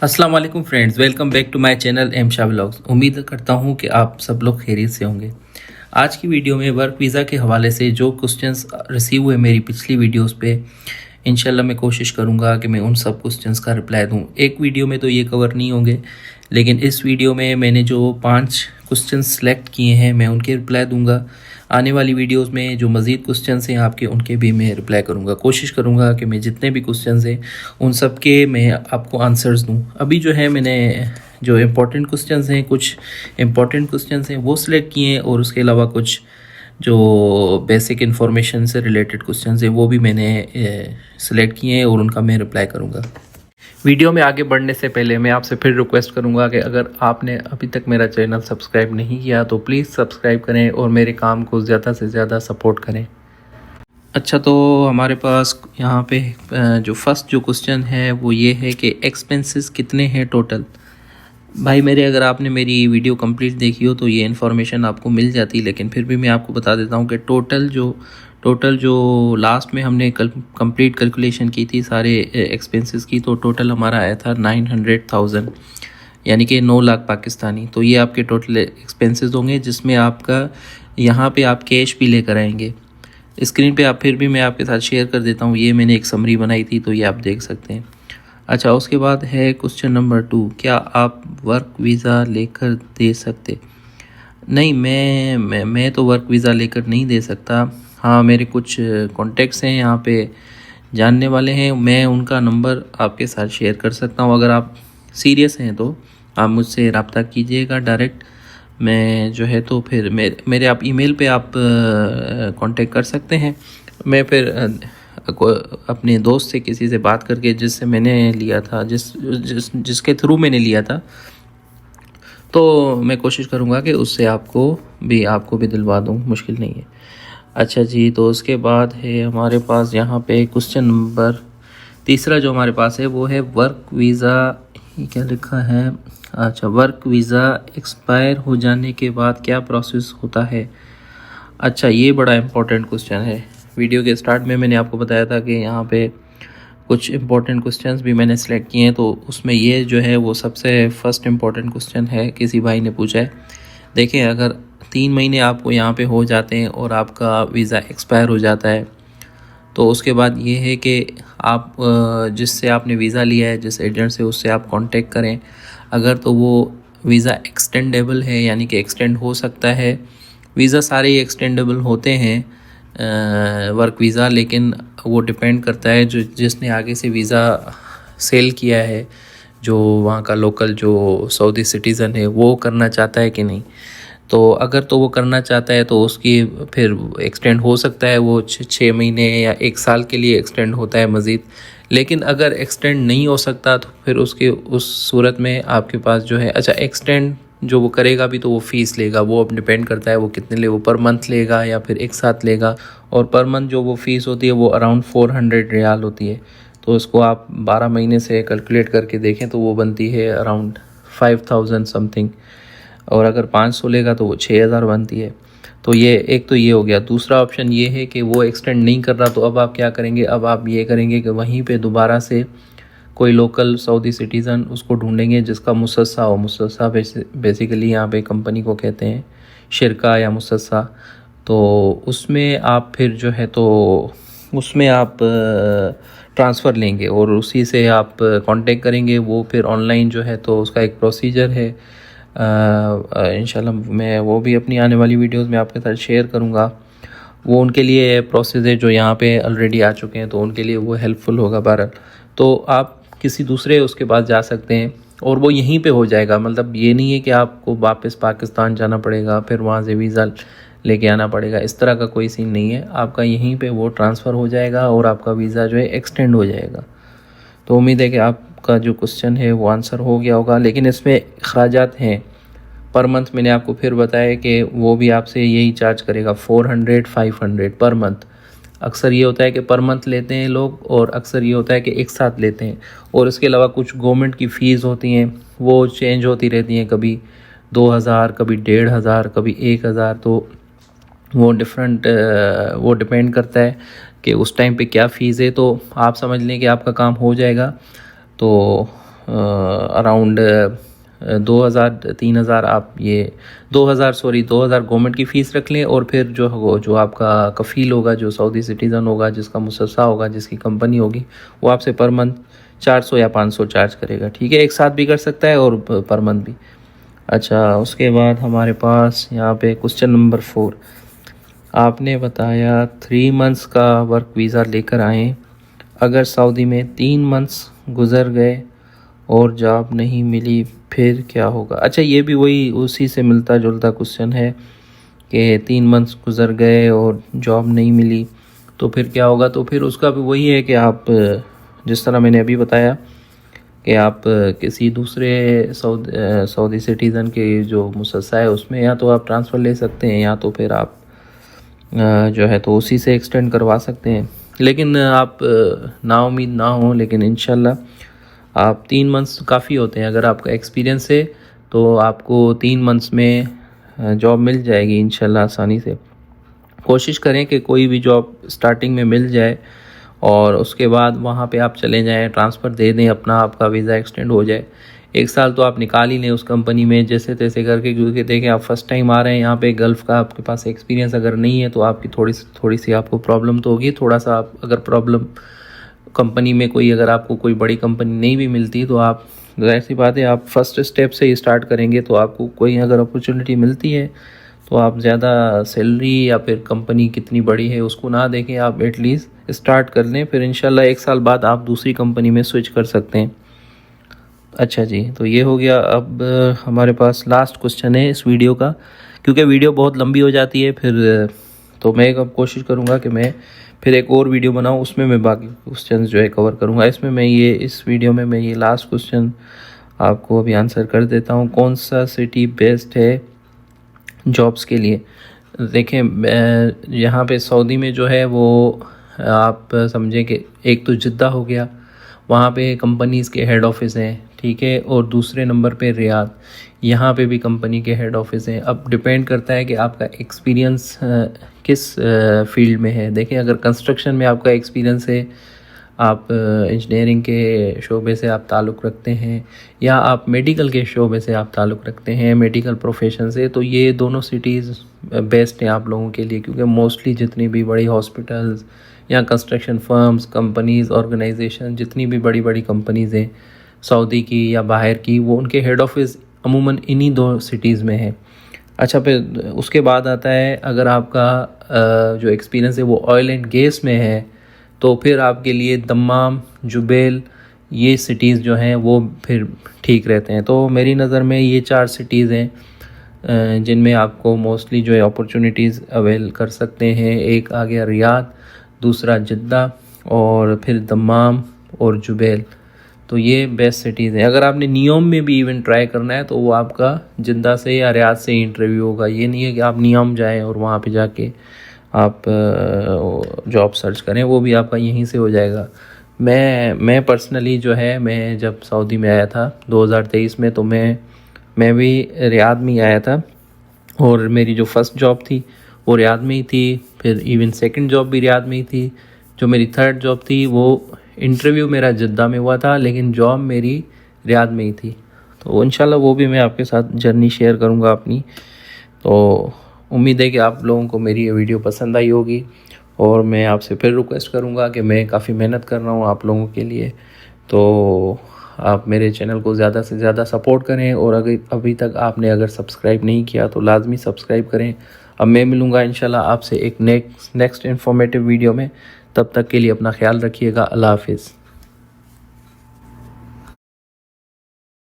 अस्सलाम वालेकुम friends, welcome back to my channel M Shah vlogs. उम्मीद करता हूं कि आप सब लोग खैरियत से होंगे। आज की वीडियो में वर्क वीज़ा के हवाले से जो क्वेश्चंस रिसीव हुए मेरी पिछली वीडियोस पे, इंशाल्लाह मैं कोशिश करूंगा कि मैं उन सब क्वेश्चंस का रिप्लाई दूं। एक वीडियो में तो ये कवर नहीं होंगे, लेकिन इस वीडियो में मैंने जो 5 क्वेश्चन सेलेक्ट किए हैं मैं उनके रिप्लाई दूंगा। आने वाली वीडियोस में जो मज़ीद क्वेश्चंस हैं आपके, उनके भी मैं रिप्लाई करूंगा। कोशिश करूंगा कि मैं जितने भी क्वेश्चंस हैं उन सब के मैं आपको आंसर्स दूं। अभी जो है मैंने जो इम्पोर्टेंट क्वेश्चंस हैं, कुछ इम्पोर्टेंट क्वेश्चंस हैं वो सिलेक्ट किए हैं, और उसके अलावा कुछ जो बेसिक इन्फॉर्मेशन से रिलेटेड क्वेश्चंस हैं वो भी मैंने सिलेक्ट किए हैं और उनका मैं रिप्लाई करूँगा। वीडियो में आगे बढ़ने से पहले मैं आपसे फिर रिक्वेस्ट करूंगा कि अगर आपने अभी तक मेरा चैनल सब्सक्राइब नहीं किया तो प्लीज़ सब्सक्राइब करें और मेरे काम को ज़्यादा से ज़्यादा सपोर्ट करें। अच्छा, तो हमारे पास यहाँ पे जो फर्स्ट जो क्वेश्चन है वो ये है कि एक्सपेंसेस कितने हैं टोटल। भाई मेरे, अगर आपने मेरी वीडियो कंप्लीट देखी हो तो ये इन्फॉर्मेशन आपको मिल जाती, लेकिन फिर भी मैं आपको बता देता हूँ कि टोटल जो लास्ट में हमने कंप्लीट कैलकुलेशन की थी सारे एक्सपेंसेस की, तो टोटल हमारा आया था 900,000, यानी कि 9 लाख पाकिस्तानी। तो ये आपके टोटल एक्सपेंसेस होंगे, जिसमें आपका यहाँ पे आप कैश भी लेकर आएंगे। स्क्रीन पे आप फिर भी मैं आपके साथ शेयर कर देता हूँ, ये मैंने एक समरी बनाई थी तो ये आप देख सकते हैं। अच्छा, उसके बाद है क्वेश्चन नंबर 2, क्या आप वर्क वीज़ा लेकर दे सकते? नहीं, मैं तो वर्क वीज़ा लेकर नहीं दे सकता। हाँ, मेरे कुछ कॉन्टेक्ट्स हैं यहाँ पे, जानने वाले हैं, मैं उनका नंबर आपके साथ शेयर कर सकता हूँ। अगर आप सीरियस हैं तो आप मुझसे रब्ता कीजिएगा डायरेक्ट। मैं जो है तो फिर मेरे आप ईमेल पे आप कांटेक्ट कर सकते हैं। मैं फिर अपने दोस्त से किसी से बात करके, जिससे मैंने लिया था, जिसके थ्रू मैंने लिया था, तो मैं कोशिश करूँगा कि उससे आपको भी दिलवा दूँ, मुश्किल नहीं है। अच्छा जी, तो उसके बाद है हमारे पास यहाँ पे क्वेश्चन नंबर 3 जो हमारे पास है वो है वर्क वीज़ा। ये क्या लिखा है? अच्छा, वर्क वीज़ा एक्सपायर हो जाने के बाद क्या प्रोसेस होता है? अच्छा, ये बड़ा इम्पोर्टेंट क्वेश्चन है। वीडियो के स्टार्ट में मैंने आपको बताया था कि यहाँ पे कुछ इम्पोर्टेंट क्वेश्चंस भी मैंने सेलेक्ट किए हैं, तो उसमें ये जो है वो सबसे फर्स्ट इम्पोर्टेंट क्वेश्चन है। किसी भाई ने पूछा है, देखें अगर 3 महीने आपको यहाँ पे हो जाते हैं और आपका वीज़ा एक्सपायर हो जाता है, तो उसके बाद ये है कि आप जिससे आपने वीज़ा लिया है, जिस एजेंट से, उससे आप कांटेक्ट करें। अगर तो वो वीज़ा एक्सटेंडेबल है, यानी कि एक्सटेंड हो सकता है। वीज़ा सारे ही एक्सटेंडेबल होते हैं वर्क वीज़ा, लेकिन वो डिपेंड करता है जिसने आगे से वीज़ा सेल किया है, जो वहाँ का लोकल जो सऊदी सिटीज़न है वो करना चाहता है कि नहीं। तो अगर तो वो करना चाहता है तो उसकी फिर एक्सटेंड हो सकता है, वो 6 महीने या 1 साल के लिए एक्सटेंड होता है मज़ीद। लेकिन अगर एक्सटेंड नहीं हो सकता तो फिर उस सूरत में आपके पास जो है, अच्छा, एक्सटेंड जो वो करेगा भी तो वो फ़ीस लेगा, वो अब डिपेंड करता है वो कितने ले, वो पर मंथ लेगा या फिर एक साथ लेगा। और पर मंथ जो वो फ़ीस होती है वो अराउंड 400 रियाल होती है। तो उसको आप 12 महीने से कैलकुलेट करके देखें तो वो बनती है अराउंड 5000 समथिंग, और अगर 500 लेगा तो वो 6000 बनती है। तो ये एक तो ये हो गया। दूसरा ऑप्शन ये है कि वो एक्सटेंड नहीं कर रहा, तो अब आप क्या करेंगे? अब आप ये करेंगे कि वहीं पे दोबारा से कोई लोकल सऊदी सिटीज़न उसको ढूंढेंगे जिसका मुसस्सा हो। मुसस्सा बेसिकली यहाँ पे कंपनी को कहते हैं, शिरका या मुसस्सा। तो उसमें आप फिर जो है तो उसमें आप ट्रांसफ़र लेंगे और उसी से आप कांटेक्ट करेंगे। वो फिर ऑनलाइन जो है तो उसका एक प्रोसीजर है। इंशाल्लाह मैं वो भी अपनी आने वाली वीडियोस में आपके साथ शेयर करूँगा। वो उनके लिए प्रोसेस है जो यहाँ पे ऑलरेडी आ चुके हैं, तो उनके लिए वो हेल्पफुल होगा। बहरहाल, तो आप किसी दूसरे उसके पास जा सकते हैं और वो यहीं पे हो जाएगा। मतलब ये नहीं है कि आपको वापस पाकिस्तान जाना पड़ेगा, फिर वहाँ से वीज़ा लेके आना पड़ेगा, इस तरह का कोई सीन नहीं है। आपका यहीं पे वो ट्रांसफ़र हो जाएगा और आपका वीज़ा जो है एक्सटेंड हो जाएगा। तो उम्मीद है कि आपका जो क्वेश्चन है वो आंसर हो गया होगा। लेकिन इसमें अखराजात हैं पर मंथ, मैंने आपको फिर बताया कि वो भी आपसे यही चार्ज करेगा 400-500 पर मंथ। अक्सर ये होता है कि पर मंथ लेते हैं लोग, और अक्सर ये होता है कि एक साथ लेते हैं। और इसके अलावा कुछ गवर्नमेंट की फ़ीस होती हैं, वो चेंज होती रहती हैं, कभी 2000, कभी 1500, कभी 1000। तो वो वो डिपेंड करता है कि उस टाइम पे क्या फ़ीस है। तो आप समझ लें कि आपका काम हो जाएगा। तो अराउंड 2000-3000 आप ये 2000 गवर्नमेंट की फ़ीस रख लें, और फिर जो आपका कफ़ील होगा, जो सऊदी सिटीज़न होगा, जिसका मुसस्सा होगा, जिसकी कंपनी होगी, वो आपसे पर मंथ 400 या 500 चार्ज करेगा। ठीक है, एक साथ भी कर सकता है और पर मंथ भी। अच्छा, उसके बाद हमारे पास यहाँ पे क्वेश्चन नंबर 4, आपने बताया 3 मंथ्स का वर्क वीज़ा लेकर आएँ, अगर सऊदी में 3 मंथ्स गुज़र गए और जॉब नहीं मिली फिर क्या होगा? अच्छा, ये भी वही उसी से मिलता जुलता क्वेश्चन है कि 3 मंथ्स गुज़र गए और जॉब नहीं मिली तो फिर क्या होगा? तो फिर उसका भी वही है कि आप जिस तरह मैंने अभी बताया कि आप किसी दूसरे सऊदी सिटीज़न के जो मुसस्सा है उसमें या तो आप ट्रांसफ़र ले सकते हैं, या तो फिर आप जो है तो उसी से एक्सटेंड करवा सकते हैं। लेकिन आप नाउम्मीद ना हो, लेकिन इंशाल्लाह आप 3 मंथ्स काफ़ी होते हैं। अगर आपका एक्सपीरियंस है तो आपको 3 मंथ्स में जॉब मिल जाएगी इंशाल्लाह आसानी से। कोशिश करें कि कोई भी जॉब स्टार्टिंग में मिल जाए और उसके बाद वहाँ पे आप चले जाएं, ट्रांसफ़र दे दें अपना, आपका वीज़ा एक्सटेंड हो जाए। 1 साल तो आप निकाल ही लें उस कंपनी में जैसे तैसे करके, क्योंकि देखें आप फ़र्स्ट टाइम आ रहे हैं यहाँ पे, गल्फ़ का आपके पास एक्सपीरियंस अगर नहीं है तो आपकी थोड़ी सी आपको प्रॉब्लम तो होगी। थोड़ा सा आप अगर प्रॉब्लम कंपनी में कोई, अगर आपको कोई बड़ी कंपनी नहीं भी मिलती तो आप, ज़ाहिर सी बात है, आप फर्स्ट स्टेप से ही स्टार्ट करेंगे तो आपको कोई अगर अपॉर्चुनिटी मिलती है तो आप ज़्यादा सैलरी या फिर कंपनी कितनी बड़ी है उसको ना देखें, आप एटलीस्ट स्टार्ट कर लें, फिर इंशाल्लाह 1 साल बाद आप दूसरी कंपनी में स्विच कर सकते हैं। अच्छा जी, तो ये हो गया। अब हमारे पास लास्ट क्वेश्चन है इस वीडियो का, क्योंकि वीडियो बहुत लंबी हो जाती है फिर, तो मैं अब कोशिश करूँगा कि मैं फिर एक और वीडियो बनाऊँ, उसमें मैं बाकी क्वेश्चन जो है कवर करूँगा। इसमें मैं इस वीडियो में मैं ये लास्ट क्वेश्चन आपको अभी आंसर कर देता हूँ। कौन सा सिटी बेस्ट है जॉब्स के लिए? देखें यहाँ पे सऊदी में जो है वो आप समझें कि एक तो जिद्दा हो गया, वहाँ पे कंपनीज़ के हेड ऑफिस हैं, ठीक है, और दूसरे नंबर पे रियाद, यहाँ पे भी कंपनी के हेड ऑफिस हैं। अब डिपेंड करता है कि आपका एक्सपीरियंस किस फील्ड में है। देखें, अगर कंस्ट्रक्शन में आपका एक्सपीरियंस है, आप इंजीनियरिंग के शोबे से आप ताल्लुक़ रखते हैं, या आप मेडिकल के शोबे से आप ताल्लुक़ रखते हैं, मेडिकल प्रोफेशन से, तो ये दोनों सिटीज़ बेस्ट हैं आप लोगों के लिए, क्योंकि मोस्टली जितनी भी बड़ी हॉस्पिटल्स या कंस्ट्रक्शन फर्म्स, कंपनीज़, ऑर्गेनाइजेशन, जितनी भी बड़ी बड़ी कंपनीज़ हैं सऊदी की या बाहर की, वो उनके हेड ऑफिस अमूमन इन्हीं 2 सिटीज़ में है। अच्छा, फिर उसके बाद आता है, अगर आपका जो एक्सपीरियंस है वो ऑयल एंड गैस में है तो फिर आपके लिए दम्माम, जुबैल, ये सिटीज़ जो हैं वो फिर ठीक रहते हैं। तो मेरी नज़र में ये 4 सिटीज़ हैं जिनमें आपको मोस्टली जो है अपॉर्चुनिटीज़ अवेल कर सकते हैं। एक आ गया रियाद, दूसरा जिद्दा, और फिर दम्माम और जुबैल। तो ये बेस्ट सिटीज़ हैं। अगर आपने नियोम में भी इवन ट्राई करना है तो वो आपका जिद्दा से या रियाद से ही इंटरव्यू होगा। ये नहीं है कि आप नियोम जाएं और वहाँ पे जाके आप जॉब सर्च करें, वो भी आपका यहीं से हो जाएगा। मैं पर्सनली जो है, मैं जब सऊदी में आया था 2023 में, तो मैं भी रियाद में ही आया था, और मेरी जो फ़र्स्ट जॉब थी वो रियाद में ही थी, फिर इवन सेकंड जॉब भी रियाद में ही थी। जो मेरी थर्ड जॉब थी वो इंटरव्यू मेरा जिद्दा में हुआ था, लेकिन जॉब मेरी रियाद में ही थी। तो इंशाल्लाह वो भी मैं आपके साथ जर्नी शेयर करूँगा अपनी। तो उम्मीद है कि आप लोगों को मेरी ये वीडियो पसंद आई होगी, और मैं आपसे फिर रिक्वेस्ट करूँगा कि मैं काफ़ी मेहनत कर रहा हूँ आप लोगों के लिए, तो आप मेरे चैनल को ज़्यादा से ज़्यादा सपोर्ट करें, और अगर अभी तक आपने अगर सब्सक्राइब नहीं किया तो लाजमी सब्सक्राइब करें। अब मैं मिलूँगा इंशाल्लाह आपसे एक नेक्स्ट इन्फॉर्मेटिव वीडियो में। तब तक के लिए अपना ख्याल रखिएगा। अल्लाह हाफिज़।